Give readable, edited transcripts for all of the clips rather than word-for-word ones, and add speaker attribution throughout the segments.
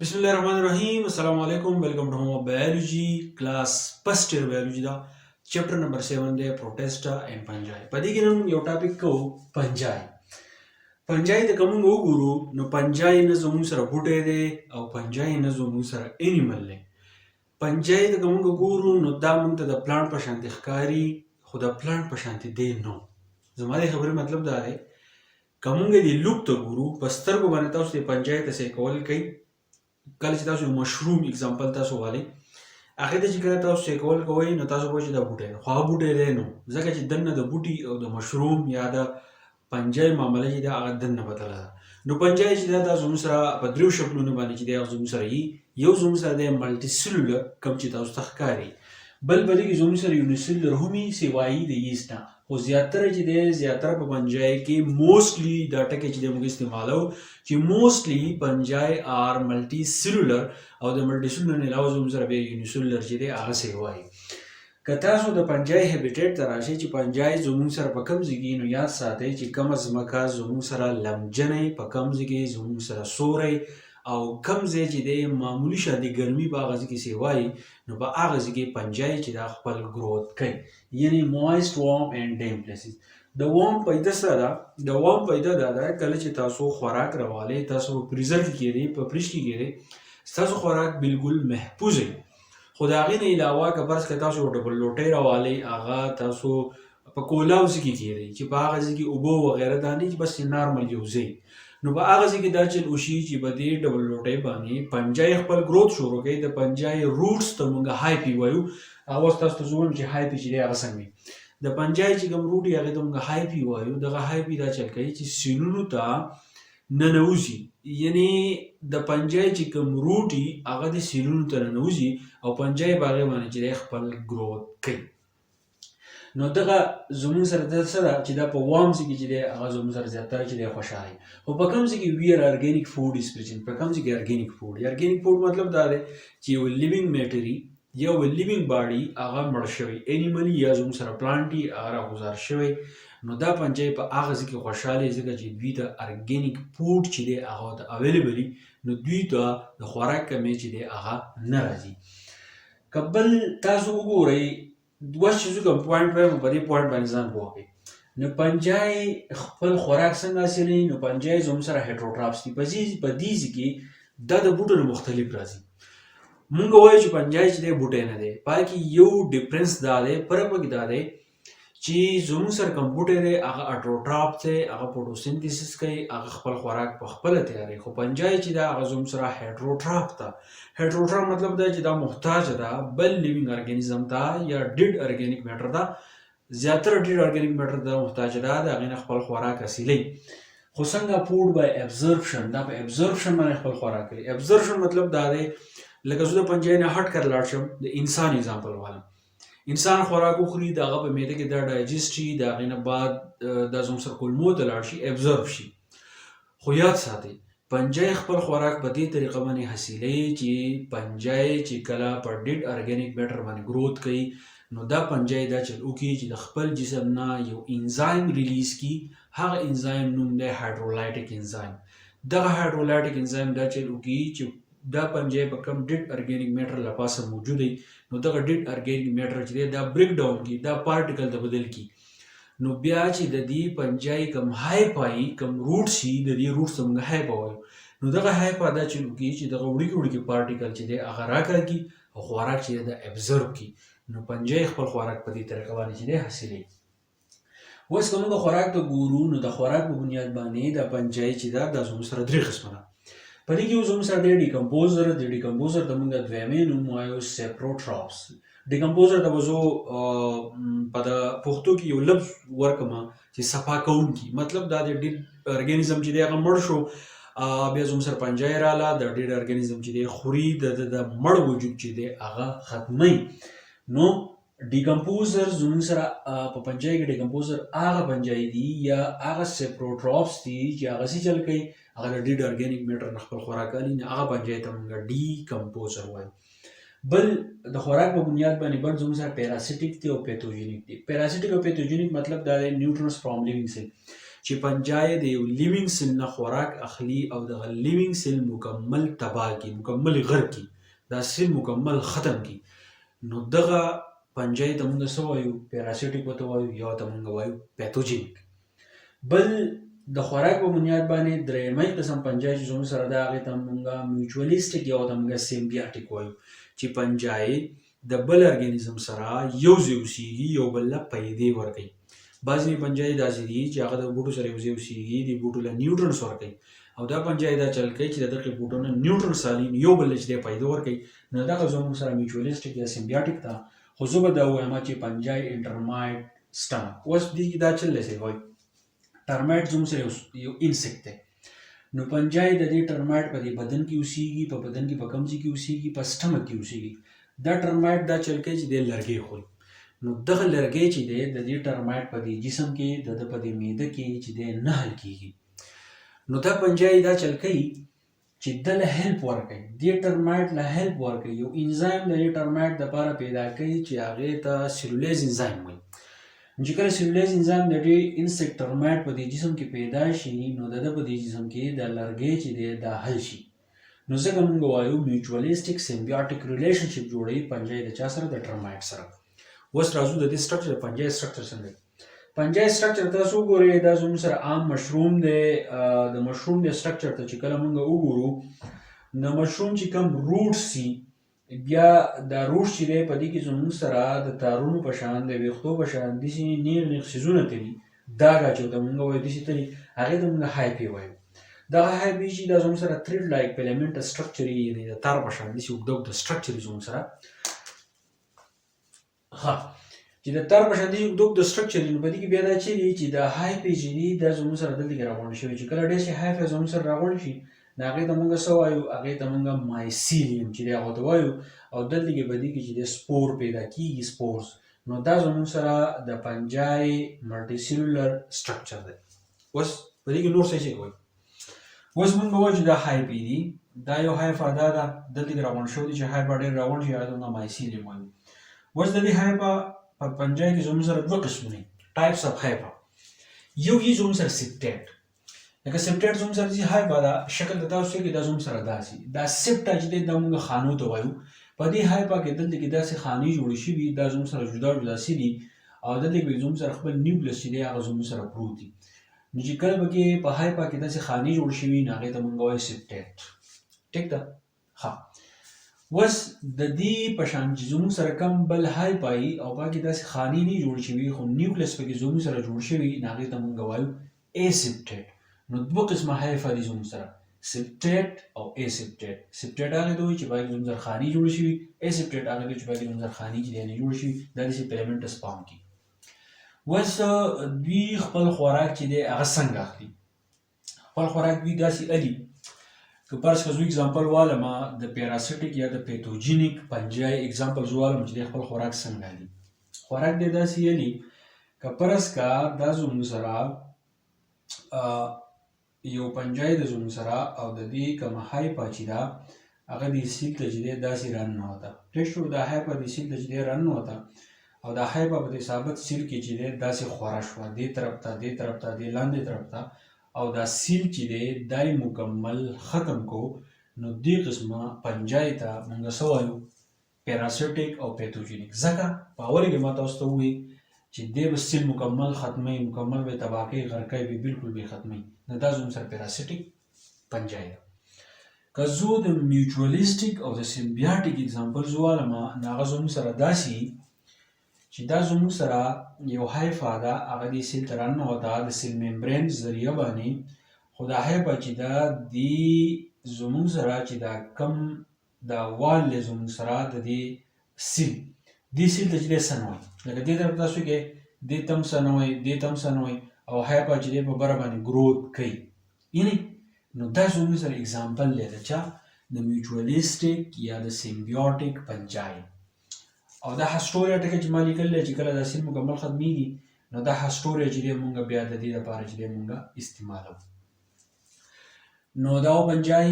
Speaker 1: बिस्मिल्लाहिर्रहमानिर्रहीम अस्सलाम वालेकुम welcome to biology class first year biology दा चैप्टर नंबर 7 दे प्रोटेस्ट एंड पंजाई पदी के नम यो टॉपिक को पंजाई पंजाई द कम गुरु नो पंजाई न जो सर बुटे दे और पंजाई न जो सर एनिमल ले पंजाई द कम गुरु नो दा मुंत द प्लांट पर शांति खकारी खुदा प्लांट पर शांति दे नो जमारे खबर मतलब दा है कमुंगे दी लुक तो गुरु बस्तर को बनता उसने पंचायत से कॉल कई कल چې تاسو مشروم اگزامپل تاسو والی هغه د چې کله تاسو یې کول کوئ نو تاسو به چې دا بوټی دی خو هغه بوټی دی نو ځکه چې دننه د بوټي او د مشروم یا د پنجای معامله چې دا هغه دننه بدله ده نو پنجای چې دا تاسو زموږ سره په دریو شکلونو باندې چې دی هغه زموږ سره یو زموږ سره دی ملټي سیلولر کوم چې تاسو ته ښکاري بل په دې کې زموږ سره یونیسیلولر هم وي سوایي د یست نه خو زیاتره چې دی زیاتره په پنجای کې موسټلی دا ټکي چې دی موږ استعمالو چې موسټلی پنجای آر ملټي سیلولر او د ملټي سیلولر نه علاوه زموږ سره بیا یونیسیلولر چې دی هغه سوایي که تاسو د پنجای هیبیټیټ ته راشئ چې پنجای زموږ سره په کوم ځای کې نو یاد ساتئ چې کومه ځمکه زموږ سره لمجنی په کوم ځای کې زموږ سره سوری او کم ځای چې دی معمولی شانې ګرمي په هغه ځای کې سیوایي نو په هغه ځای کې پنجای چې دا خپل ګروت کوي یعنی مویسټ وارم اینډ ډیم پلیسز د وارم پیدا سره د وارم پیدا دا ده کله چې تاسو خوراک راوالئ تاسو په فریزر کې کیږئ په فریج کې کیږئ ستاسو خوراک بالکل محفوظ وي خو د هغې نه علاوه که فرض کړئ تاسو یو ډبل لوټۍ راوالئ هغه تاسو په کولاو ځای کې کیږئ چې په هغه ځای کې اوبه وغیره دا نه چې بس نارمل یو ځای نو په هغه ځای کې دا چل وشي چې په دې ډبل لوټۍ باندې پنجای خپل ګروت شروع کوي د پنجای روټس ته موږ هایپي وایو هغه اوس تاسو ته زه وایم چې هایپي چې دی هغه څنګه وي د پنجای چې کوم روټ هغې ته موږ هایپي وایو دغه هایپي دا چل کوي چې سیلونو ته ننوځي یعنی د پنجای چې کوم روټ وي هغه د سیلونو ته ننوځي او پنجای په هغې باندې چې دی خپل ګروت کوي نو دغه زموږ سره د څه ده چې دا په وارم ځای کې چې دی هغه زموږ سره زیاتره چې دی خوشحالي خو په کوم ځای کې ویر ارګینیک فوډ از پرزنټ په کوم ځای کې ارګینیک فوډ مطلب دا دی چې یو لیوینګ میټري یا یو لیوینګ باډي هغه مړ شوی انیملی یا زموږ سره پلانټي هغه راغوزار شوی نو دا پنجای په هغه ځای کې خوشحاله ځکه چې دوی ته ارګینیک فوډ چې دی هغه ته اویلیبل نو دوی ته د خوراک کمی چې دی هغه نه راځي که بل تاسو وګورئ دوه چیزو کوم پوینټ وایم په دې پوینټ باندې ځان پوه کړئ نو پنجای خپل خوراک څنګه حاصلوي نو پنجای زموږ سره هیټروټراپس دي په دې ځای کې دا د بوټو نه مختلف راځي مونږ وایو چې پنجای چې دی بوټی نه دی په کې یو ډفرنس دا دی فرق پکې دا دی چې زموږ سره کوم بوټی دی هغه اټروټراپ دی هغه فوټوسنتھیسس کوي هغه خپل خوراک په خپله تیاروي خو پنجای چې دا هغه زموږ سره هیټروټراپ ده هیټروټراپ مطلب دا چې دا محتاج ده بل لیوینګ ارګانیزم ته یا ډیډ ارګینیک میټر ده زیاتره ډیډ ارګینیک میټر ته محتاج ده د هغې نه خپل خوراک حاصلوي خو څنګه فوډ بای ابزرپشن دا په ابزرپشن باندې خپل خوراک کوي ابزرپشن مطلب دا دی لکه زه د پنجای نه هټ کر لاړ شم د انسان اگزامپل والم انسان خوراک وخوري د هغه په معده کې دا ډایجسټ شي د هغې نه بعد دا زموږ سره کولمو ته لاړ شي ابزرو شي خو یاد ساتئ پنجای خپل خوراک په دې طریقه باندې حاصلوي چې پنجای چې کله په ډیډ ارګینیک میټر باندې ګروت کوي نو دا پنجای دا چل وکړي چې د خپل جسم نه یو انزایم ریلیز کړي هغه انزایم نوم دی هایډرولایټیک انزایم دغه هایډرولایټیک انزایم دا چل وکړي چې دا پنجای په کوم ډیډ ارګینیک میټر له پاسه موجود دی نو دغه ډیډ ارګینیک میټر چې دی دا بریک ډاون کړي دا پارټیکل ته بدل کړي نو بیا چې د دې پنجای کم هایپایي کم روټ شي د دې روټ ته موږ هایپا وایو نو دغه هایپا دا چې وکړي چې دغه وړوکي پارټیکل چې دی هغه راکاږي او خوراک چې دی دا ابزرو کړي نو پنجای خپل خوراک په دې طریقه باندې چې دی حاصلوي اوس که موږ خوراک ته ګورو نو د خوراک په بنیاد باندې دا پنجای چې دا زموږ سره درې قسمه ده په دې کې یو زموږ سره دی ډیکمپوزر د ډیکمپوزر ته موږ دویمې نوم وایو سیپروټراپس ډیکمپوزر ته به زه په د پښتو کې یو لفظ ورکړم چې صفا کوونکي مطلب دا د ډیډ ارګانیزم چې دی هغه مړ شو بیا زموږ سره پنجای راله د ډیډ ارګانیزم چې دی خوري د مړ وجود چې دی هغه ختموي نو ډیکمپوزر زموږ سره په پنجای کې ډیکمپوزر هغه پنجای دي یا هغه سیپروټراپس دي چې هغه څه چل کوي هغه د ډیډ ارګانیک میټر نه خپل خوراک اخلي نه هغه پنجای ته موږ ډیکمپوزر وایو بل د خوراک په بنیاد باندې بل زموږ سره پیراسیټیک دي او پیتوجینیک دي پیراسیټیک او پیتوجینیک مطلب دا دی نیوټرنس فرام لیوینګ سیل چې پنجای د یو لیوینګ سیل نه خوراک اخلي او دغه لیوینګ سیل مکمل تباه کی، مکمل غرق کی، دا سیل مکمل ختم کی. نو دغه پنجای ته موږ څه وایو؟ پیراسیټیک ورته وایو یا ته موږ وایو پیتوجینیک. بل د خوراک په بنیاد باندې درېیمی قسم پنجای چې زموږ سره ده هغې ته موږ میوچولیسټیک یا ورته موږ سیمبیاټیک وایو چې پنجای د بل ارګانیزم سره یو ځای اوسیږي، یو بل له پیدې ورکوي. بعضې پنجای داسې دي چې هغه د بوټو سره یو ځای اوسیږي، د بوټو له نیوټرنس ورکوي، او دا پنجای دا چل کوي چې د دغې بوټو نه نیوټرنس سالي یو بل له چې دی پیدا ورکوي. نو دغه زموږ سره میوچولیسټیک یا سیمبیاټیک ده. خو زه به دا ووایم چې پنجای انټرمایټ سټمک. اوس دې کې دا چل دی وایي ټرمایټ زموږ سره یو انسیکټ دی. نو پنجای د دې ټرمایټ په دې بدن کې اوسیږي، په بدن کې په کوم ځای کې اوسیږي؟ په سټمک کې اوسیږي. دا ټرمایټ دا چل کوي چې دی لرګی خوري. نو دغه لرګی چې دی د دې ټرمایټ په دې جسم کې د په دې معده کې چې دی نه حل کېږي. نو دا پنجای دا چل کوي چې ده له هیلپ ورکوي، دې ټرمایټ له هیلپ ورکوي. یو انزایم د دې ټرمایټ دپاره پیدا کوي چې هغې ته سیلولیز انزایم وایي. چې کله سیلولیز انزایم د دې انسیکټ ټرمایټ په دې جسم کې پیدا شي، نو د ده په دې جسم کې د لرګی چې دی دا حل شي. نو ځکه موږ وایو میوچولیسټیک سیمبیاټیک ریلیشنشپ جوړوي پنجای د چا سره؟ د ټرمایټ سره. اوس راځو د دې سټرکچر، د پنجای سټرکچر څنګه دی. پنجای سټرکچر تاسو وګورئ، دا زموږ سره عام مشروم دی. د مشروم د سټرکچر ته چې کله موږ وګورو، د مشروم چې کوم روټس سي، بیا دا روټس چې دی په دې کې زموږ سره د تارونو په شان، د ویښتو په شان داسې نیغ نیغ څیزونه تلي، داګ اچوي ته موږ وایو داسې تلي، هغې ته موږ هایپي وایو. دغه هایپي چې دا زموږ سره تھریډ لایک فیلامنټ سټرکچر یې، یعنې د تار په شان داسې اوږده اوږده سټرکچر یې زموږ سره چې د تار په شان داسې اوږده اوږده سټرکچر یې. نو په دې کې بیا دا چې دی چې د هایپي چې دي دا زموږ سره دلته کې راغونډ شوي. چې کله ډېر شي هایپي زموږ سره راغونډ شي، نو هغې ته موږ څه وایو؟ هغې ته موږ مایسیلیم چې دی هغه ته وایو. او دلته کې په دې کې چې دی سپور پیدا کېږي، سپورز. نو دا زموږ سره د پنجای ملټي سیلولر سټرکچر دی. اوس په دې کې نور څه شی وایي؟ اوس موږ وایو چې دا هایپي دي، دا یو هایفا دا ده دلته کې راغونډ شوي دي چې هایفا ډېر راغونډ شي، هغه ته موږ مایسیلیم وایو. اوس د دې هایفا په پنجای کې زموږ سره دوه قسمونه دي، ټایپس اف هایفا. یو یې زموږ سره سیپټیټ، لکه سیپټیټ زموږ سره چې هایفا ده، شکل د تاسو کې دا زموږ سره داسې دا سیپټا چې دی دا موږ خانو ته وایو. په دې هایفا کې دلته کې داسې خانې جوړې شوي، دا زموږ سره جدا جدا سي دي، او دلته کې زموږ سره خپل نیوکلیس چې دی هغه زموږ سره پروت دي. نو چې کله پکې په هایفا کې داسې خانې جوړې شوي، نو هغې ته موږ وایو سیپټیټ. ټیک ده؟ ښه. اوس د دې په شان چې زموږ سره کم بل هایفا وي او پکې داسې خانې نه جوړې شوي، خو نیوکلیس پکې زموږ سره جوړ شوي، نو هغې ته موږ وایو اسیپټیټ. نو دوه قسمه هایفا دي زموږ سره، سیپټیټ او اسیپټیټ. سیپټیټ هغې ته وایي چې پکې زموږ سره خانې جوړې شوي، اسیپټیټ هغې ته وایي چې پکې زموږ سره خانې چې دی نه جوړې شوي، دا داسې فیلامنټس فارم کړي. اوس دوی خپل خوراک چې دی هغه څنګه اخلي؟ خپل خوراک دوی داسې الي، که فرض که زه اګزامپل والم د پیراسیټیک یا د پیتوجینیک پنجای اګزامپل زه والم چې دی خپل خوراک څنګه الي. خوراک دی داسې الي، که فرض که دا زموږ سره یو پنجای د زموږ سره او د دې کومه هایپا چې ده هغه دې سیل ته چې دی داسې راننوته. ټیک شو؟ دا هایپا دې سیل ته چې دی راننوته، او دا هایپا په دې ثابت سیل کې چې دی داسې خوره شوه، دې طرف ته دې طرف ته دې لاندې طرف ته، او دا سیل چې دی دا یې مکمل ختم کو. نو دې قسمه پنجای ته موږ څه وایو؟ پیراسیټیک او پیتوجینیک. ځکه په اوله کې ما تاسو ته ووایي چې دی به سیل مکمل ختموي، مکمل به تباه کوي، غرقوي به، بالکل به ختموي. نو دا زموږ سره پیراسیټیک پنجای ده. که زه د میوچولیسټیک او د سیمبیاټیک اګزامپل زه والم، نو هغه زموږ سره داسې چې دا زموږ سره یو هایفا ده، هغه دې سیل ته راننوته د سیل ممبرین ذریعه باندې. خو دا هایفا چې ده دې زموږ سره چې دا کم دا وال دی زموږ سره د دې سیل، دې سیل ته چې دی څه نه وایي، لکه دې طرف تاسو کې دې ته هم څه نه وایي، دې ته هم څه نه وایي، او هایفا چې دی په بره باندې ګروت کوي. یعنې نو دا زموږ سره اګزامپل دی د چا؟ د میوچولیسټیک یا د سیمبیوټیک پنجای. او دا هسټوریا ټکی چې ما لیکلی دی چې کله دا سیل مکمل ختمیږي، نو دا هسټوریا چې دی مونږ بیا د دې لپاره چې دی مونږ استعمالوو. نو دا پنجای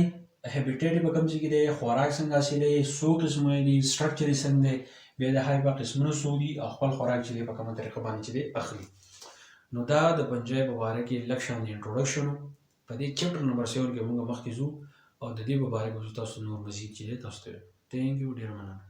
Speaker 1: هیبیټیټ په کوم ځای کې دی، خوراک څنګه حاصلوي، څو قسمه دي، سټرکچر یې څنګه دی، بیا د هایفا قسمونه څو دي، او خپل خوراک چې دی په کومه طریقه باندې چې دی اخلي. نو دا د پنجای په باره کې لږ شان د انټروډکشن و. په دې چپټر نمبر 7 کې موږ مخکې ځو او د دې په باره کې تاسو نور مزید چې دی تاسو ته تhank you ډېره مننه.